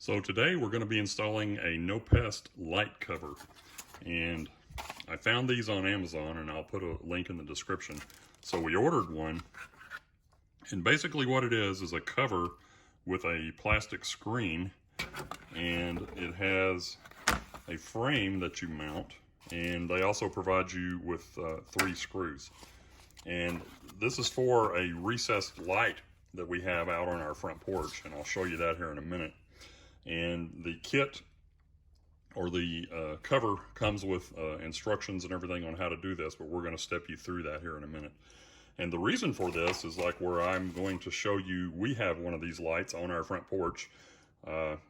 So today we're going to be installing a No-Pest light cover, and I found these on Amazon, and I'll put a link in the description. So we ordered one, and basically what it is a cover with a plastic screen, and it has a frame that you mount, and they also provide you with 3 screws. And this is for a recessed light that we have out on our front porch, and I'll show you that here in a minute. And the kit or the cover comes with instructions and everything on how to do this, but we're going to step you through that here in a minute. And the reason for this is like where I'm going to show you, we have one of these lights on our front porch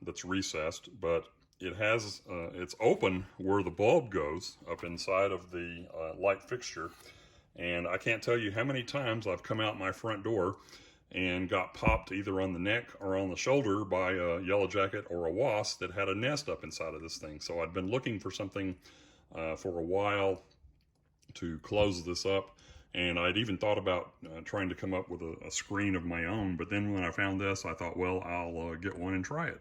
that's recessed, but it has it's open where the bulb goes up inside of the light fixture. And I can't tell you how many times I've come out my front door and got popped either on the neck or on the shoulder by a yellow jacket or a wasp that had a nest up inside of this thing. So I'd been looking for something for a while to close this up, and I'd even thought about trying to come up with a screen of my own, but then when I found this, I thought, well, I'll get one and try it.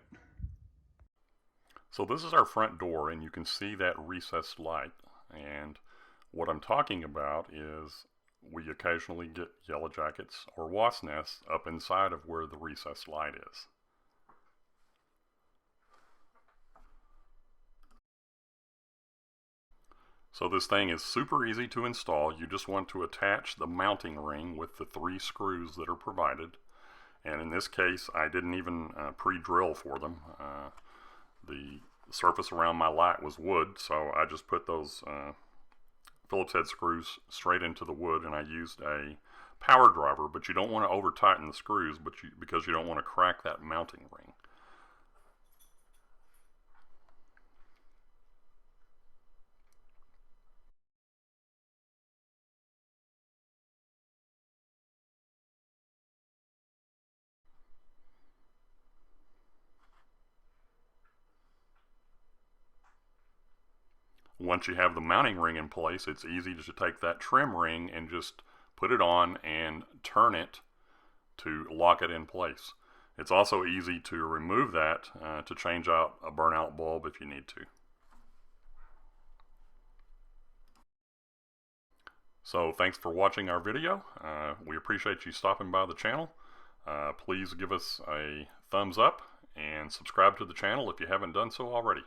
So this is our front door, and you can see that recessed light, and what I'm talking about is we occasionally get yellow jackets or wasp nests up inside of where the recessed light is. So this thing is super easy to install. You just want to attach the mounting ring with the 3 screws that are provided. And in this case, I didn't even pre-drill for them. The surface around my light was wood, so I just put those Phillips head screws straight into the wood, and I used a power driver, but you don't want to over tighten the screws because you don't want to crack that mounting ring. Once you have the mounting ring in place, it's easy to take that trim ring and just put it on and turn it to lock it in place. It's also easy to remove that to change out a burnout bulb if you need to. So thanks for watching our video. We appreciate you stopping by the channel. Please give us a thumbs up and subscribe to the channel if you haven't done so already.